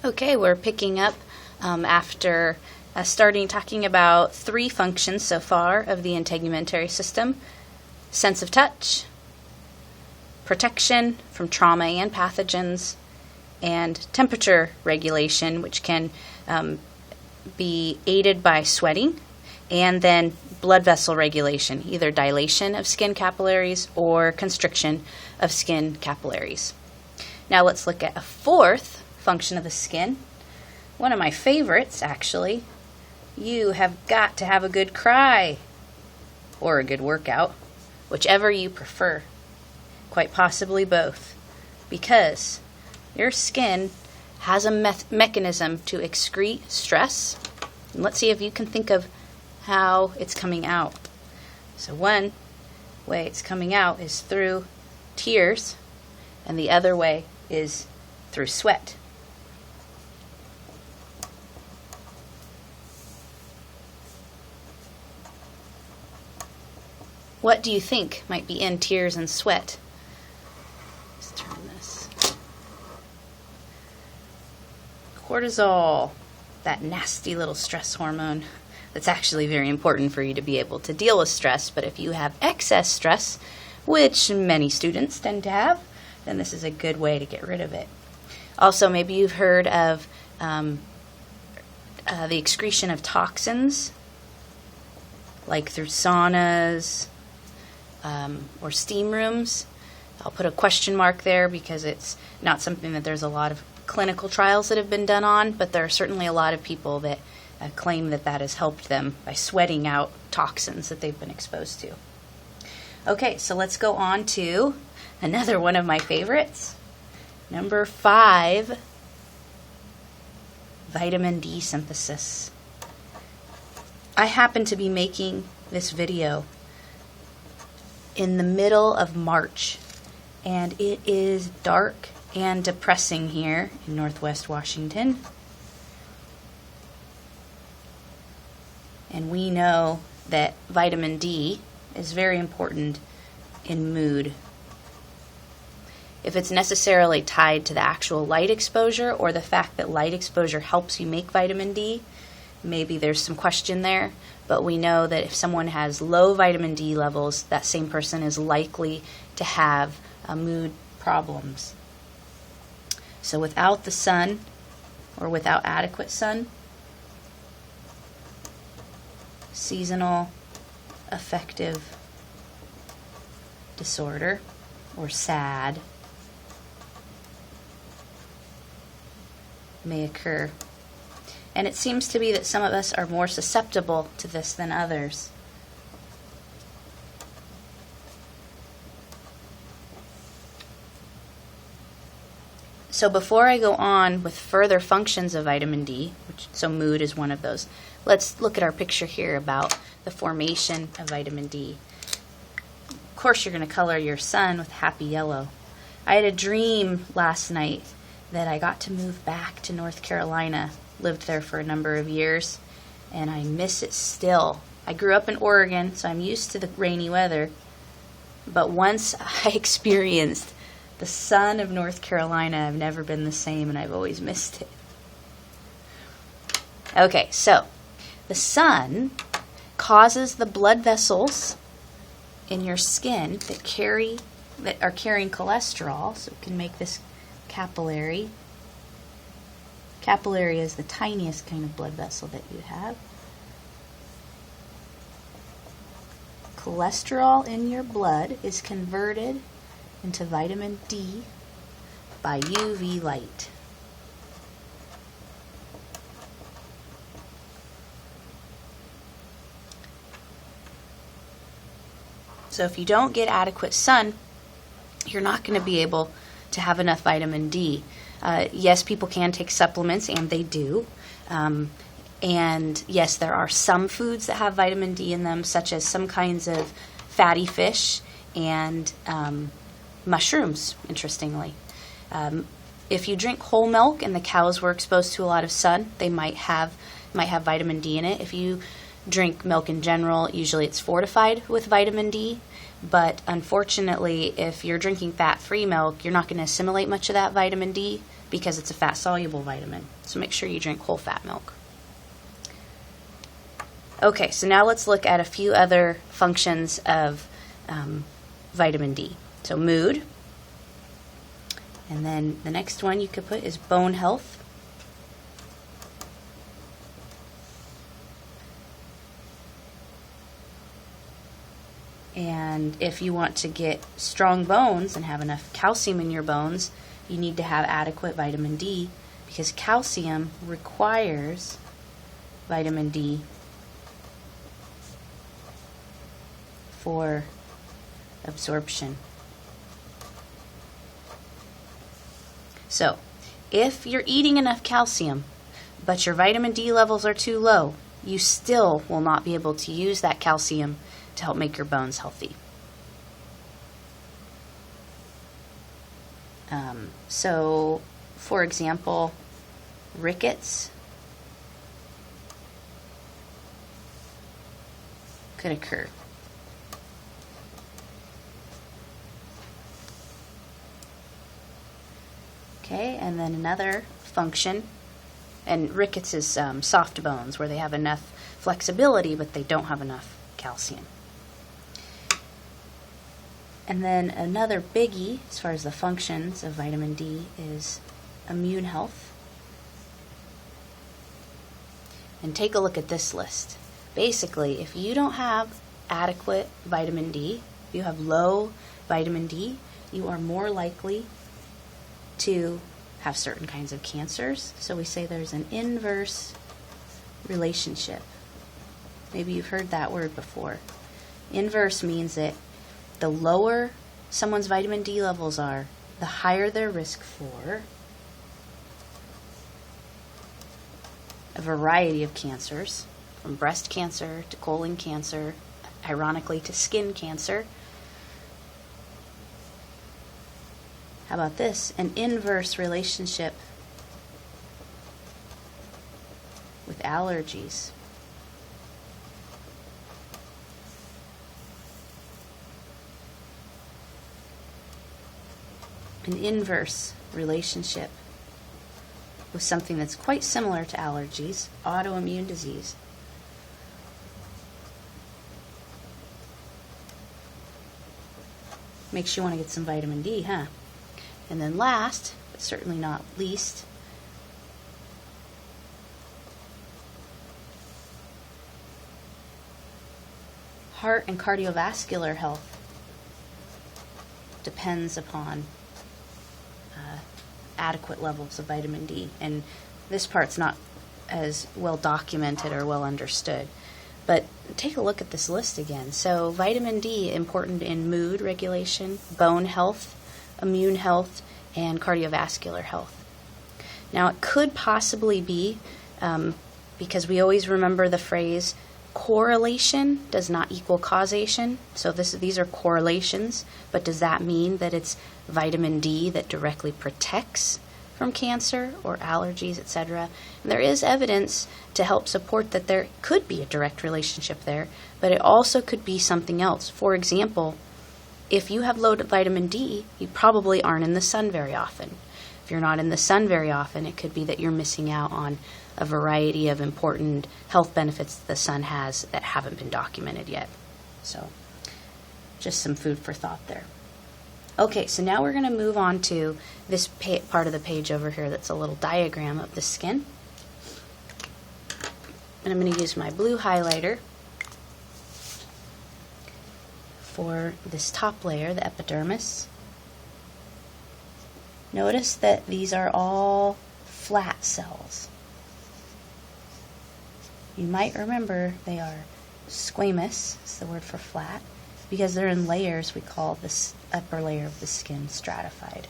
Okay, we're picking up after starting talking about 3 functions so far of the integumentary system: sense of touch, protection from trauma and pathogens, and temperature regulation, which can be aided by sweating, and then blood vessel regulation, either dilation of skin capillaries or constriction of skin capillaries. Now let's look at a 4th function of the skin. One of my favorites, actually. You have got to have a good cry or a good workout, whichever you prefer, quite possibly both, because your skin has a mechanism to excrete stress. And let's see if you can think of how it's coming out. So one way it's coming out is through tears, and the other way is through sweat. What do you think might be in tears and sweat? Let's turn this. Cortisol, that nasty little stress hormone that's actually very important for you to be able to deal with stress. But if you have excess stress, which many students tend to have, then this is a good way to get rid of it. Also, maybe you've heard of the excretion of toxins, like through saunas, or steam rooms. I'll put a question mark there because it's not something that there's a lot of clinical trials that have been done on, but there are certainly a lot of people that claim that that has helped them by sweating out toxins that they've been exposed to. Okay, so let's go on to another one of my favorites. Number 5, vitamin D synthesis. I happen to be making this video in the middle of March, and it is dark and depressing here in Northwest Washington. And we know that vitamin D is very important in mood. If it's necessarily tied to the actual light exposure or the fact that light exposure helps you make vitamin D, maybe there's some question there, but we know that if someone has low vitamin D levels, that same person is likely to have mood problems. So without the sun, or without adequate sun, seasonal affective disorder, or SAD, may occur. And it seems to be that some of us are more susceptible to this than others. So before I go on with further functions of vitamin D, so mood is one of those, let's look at our picture here about the formation of vitamin D. Of course, you're going to color your sun with happy yellow. I had a dream last night that I got to move back to North Carolina. Lived there for a number of years, and I miss it still. I grew up in Oregon, so I'm used to the rainy weather, but once I experienced the sun of North Carolina, I've never been the same, and I've always missed it. Okay, so the sun causes the blood vessels in your skin that are carrying cholesterol, so it can make this capillary. Capillary is the tiniest kind of blood vessel that you have. Cholesterol in your blood is converted into vitamin D by UV light. So if you don't get adequate sun, you're not going to be able to have enough vitamin D. Yes, people can take supplements, and they do. And yes, there are some foods that have vitamin D in them, such as some kinds of fatty fish and mushrooms, interestingly. If you drink whole milk and the cows were exposed to a lot of sun, they might have vitamin D in it. If you drink milk in general, usually it's fortified with vitamin D. But unfortunately, if you're drinking fat-free milk, you're not going to assimilate much of that vitamin D because it's a fat-soluble vitamin. So make sure you drink whole fat milk. Okay, so now let's look at a few other functions of vitamin D. So mood. And then the next one you could put is bone health. And if you want to get strong bones and have enough calcium in your bones, you need to have adequate vitamin D, because calcium requires vitamin D for absorption. So, if you're eating enough calcium, but your vitamin D levels are too low, you still will not be able to use that calcium to help make your bones healthy. So, for example, rickets could occur. Okay, and then another function, and rickets is soft bones, where they have enough flexibility but they don't have enough calcium. And then another biggie as far as the functions of vitamin D is immune health. And take a look at this list. Basically, if you don't have adequate vitamin D, if you have low vitamin D, you are more likely to have certain kinds of cancers. So we say there's an inverse relationship. Maybe you've heard that word before. Inverse means that the lower someone's vitamin D levels are, the higher their risk for a variety of cancers, from breast cancer to colon cancer, ironically to skin cancer. How about this? An inverse relationship with allergies. An inverse relationship with something that's quite similar to allergies, autoimmune disease. Makes you want to get some vitamin D, huh? And then last, but certainly not least, heart and cardiovascular health depends upon adequate levels of vitamin D. And this part's not as well documented or well understood. But take a look at this list again. So vitamin D, important in mood regulation, bone health, immune health, and cardiovascular health. Now it could possibly be, because we always remember the phrase, correlation does not equal causation. So these are correlations, but does that mean that it's vitamin D that directly protects from cancer or allergies, etc.? And there is evidence to help support that there could be a direct relationship there, but it also could be something else. For example, if you have low vitamin D, you probably aren't in the sun very often. If you're not in the sun very often, it could be that you're missing out on a variety of important health benefits that the sun has that haven't been documented yet. So, just some food for thought there. Okay, so now we're going to move on to this part of the page over here that's a little diagram of the skin. And I'm going to use my blue highlighter for this top layer, the epidermis. Notice that these are all flat cells. You might remember they are squamous, is the word for flat, because they're in layers. We call this upper layer of the skin stratified.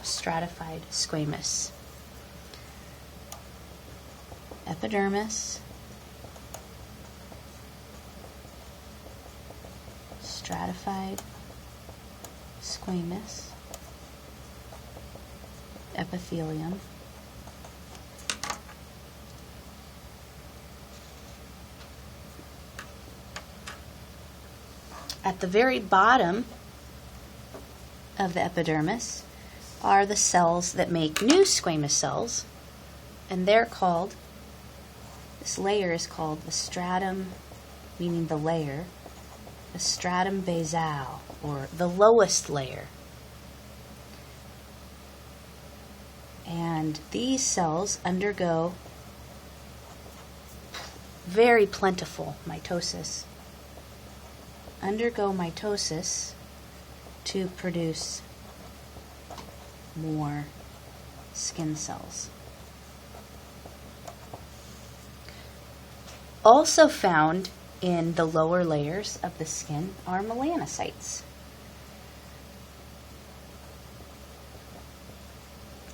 Stratified squamous. Epidermis, stratified squamous, epithelium, at the very bottom of the epidermis, are the cells that make new squamous cells, and they're called, this layer is called the stratum, meaning the layer, the stratum basal, or the lowest layer. And these cells undergo very plentiful mitosis, to produce more skin cells. Also found in the lower layers of the skin are melanocytes.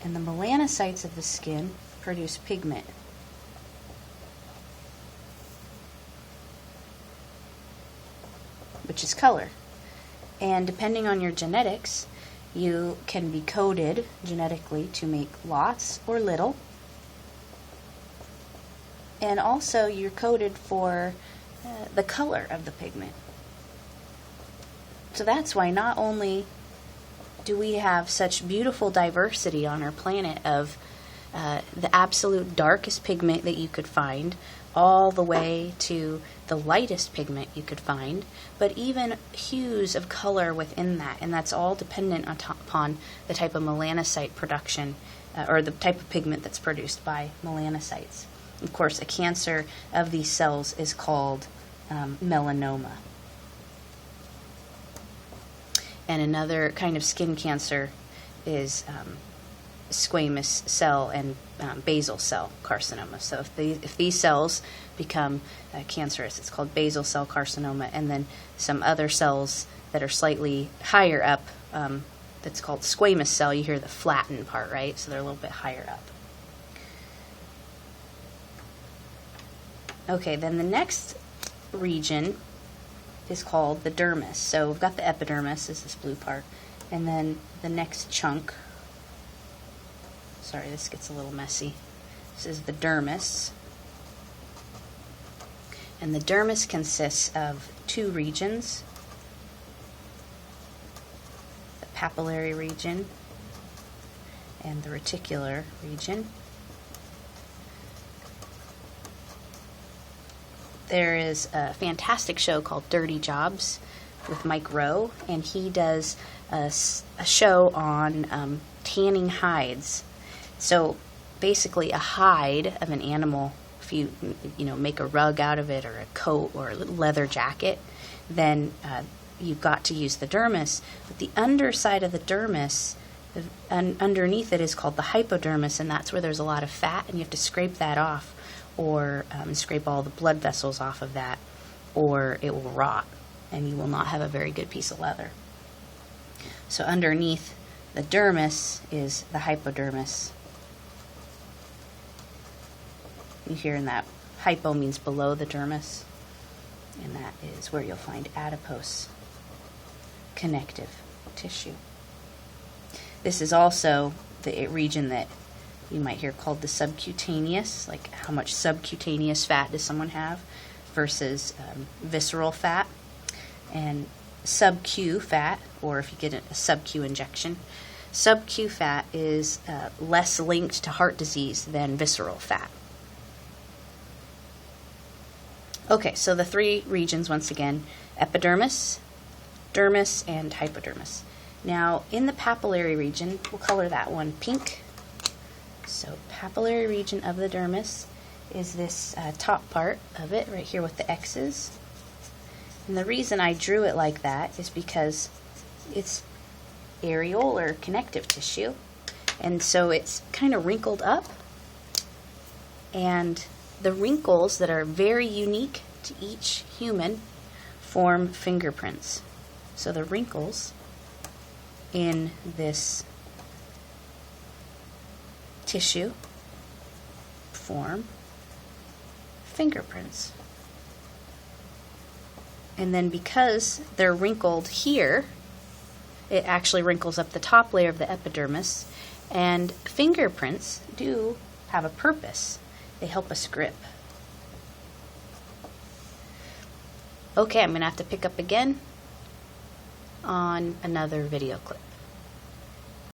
And the melanocytes of the skin produce pigment. Which is color. And depending on your genetics, you can be coded genetically to make lots or little. And also you're coded for the color of the pigment. So that's why not only do we have such beautiful diversity on our planet of the absolute darkest pigment that you could find, all the way to the lightest pigment you could find, but even hues of color within that, and that's all dependent upon the type of melanocyte production, or the type of pigment that's produced by melanocytes. Of course, a cancer of these cells is called melanoma. And another kind of skin cancer is squamous cell and basal cell carcinoma. So if these cells become cancerous, it's called basal cell carcinoma. And then some other cells that are slightly higher up, that's called squamous cell. You hear the flattened part, right? So they're a little bit higher up. Okay, then the next region is called the dermis. So we've got the epidermis, is this blue part, and then the next chunk, sorry, this gets a little messy, this is the dermis. And the dermis consists of two regions, the papillary region and the reticular region. There is a fantastic show called Dirty Jobs with Mike Rowe, and he does a show on tanning hides. So basically a hide of an animal, if you make a rug out of it or a coat or a leather jacket, then you've got to use the dermis. But the underside of the dermis, underneath it, is called the hypodermis, and that's where there's a lot of fat, and you have to scrape that off, or scrape all the blood vessels off of that, or it will rot, and you will not have a very good piece of leather. So underneath the dermis is the hypodermis. You hear in that, hypo means below the dermis, and that is where you'll find adipose connective tissue. This is also the region that you might hear called the subcutaneous, like how much subcutaneous fat does someone have versus visceral fat. And sub-Q fat, or if you get a sub-Q injection, sub-Q fat is less linked to heart disease than visceral fat. Okay, so the three regions, once again, epidermis, dermis, and hypodermis. Now, in the papillary region, we'll color that one pink. So papillary region of the dermis is this top part of it right here with the X's. And the reason I drew it like that is because it's areolar connective tissue. And so it's kind of wrinkled up. And the wrinkles that are very unique to each human form fingerprints. So the wrinkles in this tissue form fingerprints. And then because they're wrinkled here, it actually wrinkles up the top layer of the epidermis, and fingerprints do have a purpose. They help us grip. Okay, I'm going to have to pick up again on another video clip.